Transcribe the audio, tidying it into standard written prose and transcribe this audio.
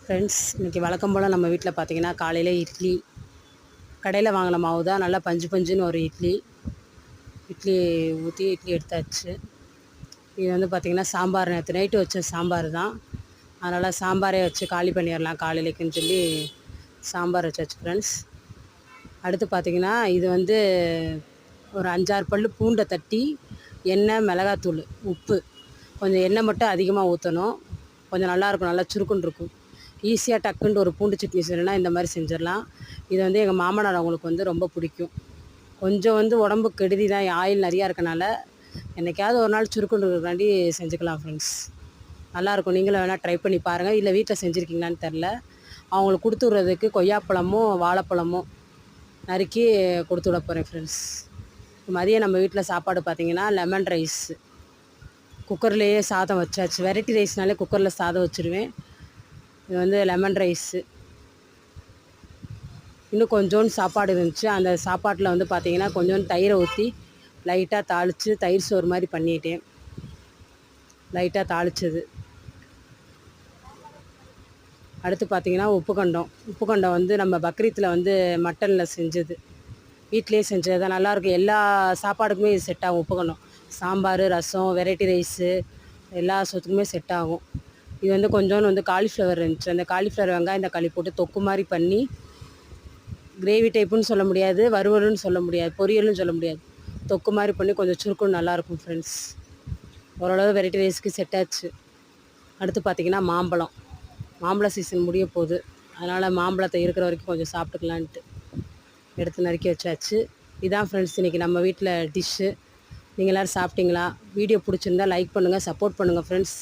Friends, இன்றைக்கி வழக்கம் போல் நம்ம வீட்டில் பார்த்திங்கன்னா காலையில் இட்லி. கடையில் வாங்கின மாவு தான், நல்லா பஞ்சு பஞ்சுன்னு ஒரு இட்லி ஊற்றி இட்லி எடுத்தாச்சு. இது வந்து பார்த்திங்கன்னா சாம்பார், நேற்று நைட்டு வச்ச சாம்பார் தான். அதனால் சாம்பாரே வச்சு காலி பண்ணிடலாம் காலையிலேக்குன்னு சொல்லி சாம்பார் வச்சாச்சு ஃப்ரெண்ட்ஸ். அடுத்து பார்த்திங்கன்னா இது வந்து ஒரு 5-6 பல் பூண்டை தட்டி எண்ணெய், மிளகாத்தூள், உப்பு, கொஞ்சம் எண்ணெய் மட்டும் அதிகமாக ஊற்றணும். கொஞ்சம் நல்லாயிருக்கும், நல்லா சுருக்குன்னு இருக்கும். ஈஸியாக டக்குன்ட்டு ஒரு பூண்டு சட்னி செய்யணுன்னா இந்த மாதிரி செஞ்சிடலாம். இது வந்து எங்கள் மாமனார் அவங்களுக்கு வந்து ரொம்ப பிடிக்கும். கொஞ்சம் வந்து உடம்பு கெடுதி தான், ஆயில் நிறையா இருக்கனால என்றைக்காவது ஒரு நாள் சுருக்குன்னு இருக்கிறாண்டி செஞ்சுக்கலாம் ஃப்ரெண்ட்ஸ். நல்லாயிருக்கும். நீங்களும் வேணால் ட்ரை பண்ணி பாருங்கள். இல்லை வீட்டில் செஞ்சுருக்கீங்களான்னு தெரில. அவங்களுக்கு கொடுத்து விட்றதுக்கு கொய்யாப்பழமும் வாழைப்பழமும் நறுக்கி கொடுத்து விட போகிறேன் ஃப்ரெண்ட்ஸ். மதியம் நம்ம வீட்டில் சாப்பாடு பார்த்திங்கன்னா லெமன் ரைஸ். குக்கர்லேயே சாதம் வச்சாச்சு. வெரைட்டி ரைஸ்னாலே குக்கரில் சாதம் வச்சுருவேன். இது வந்து லெமன் ரைஸு. இன்னும் கொஞ்சோண்டு சாப்பாடு இருந்துச்சு. அந்த சாப்பாட்டில் வந்து பார்த்திங்கன்னா கொஞ்சோண்டு தயிரை ஊற்றி லைட்டாக தாளித்து தயிர் சோறு மாதிரி பண்ணிட்டேன். லைட்டாக தாளித்தது. அடுத்து பார்த்திங்கன்னா உப்புக்கண்டம் வந்து நம்ம பக்ரீத்தில் வந்து மட்டனில் செஞ்சது, வீட்டிலே செஞ்சது தான். நல்லாயிருக்கும். எல்லா சாப்பாடுக்குமே இது செட் ஆகும். உப்புக்கண்டம் சாம்பார், ரசம், வெரைட்டி ரைஸு எல்லா சொத்துக்குமே செட் ஆகும். இது வந்து கொஞ்சோண்டு வந்து காலிஃப்ளவர் இருந்துச்சு. அந்த காலிஃப்ளவர் வெங்காயம் தக்காளி போட்டு தொக்கு மாதிரி பண்ணி, கிரேவி டைப்புன்னு சொல்ல முடியாது, வறுவலுன்னு சொல்ல முடியாது, பொரியல்னு சொல்ல முடியாது, தொக்கு மாதிரி பண்ணி கொஞ்சம் சுருக்குன்னு நல்லாயிருக்கும் ஃப்ரெண்ட்ஸ். ஓரளவு வெரைட்டி ரைஸ்க்கு செட் ஆச்சு. அடுத்து பார்த்திங்கன்னா மாம்பழ சீசன் முடிய போகுது. அதனால் மாம்பழத்தை இருக்கிற வரைக்கும் கொஞ்சம் சாப்பிட்டுக்கலான்ட்டு எடுத்து நறுக்கி வச்சாச்சு. இதான் ஃப்ரெண்ட்ஸ் இன்றைக்கி நம்ம வீட்டில் டிஷ்ஷு. நீங்கள் எல்லோரும் சாப்பிட்டீங்களா? வீடியோ பிடிச்சிருந்தா லைக் பண்ணுங்கள், சப்போர்ட் பண்ணுங்கள் ஃப்ரெண்ட்ஸ்.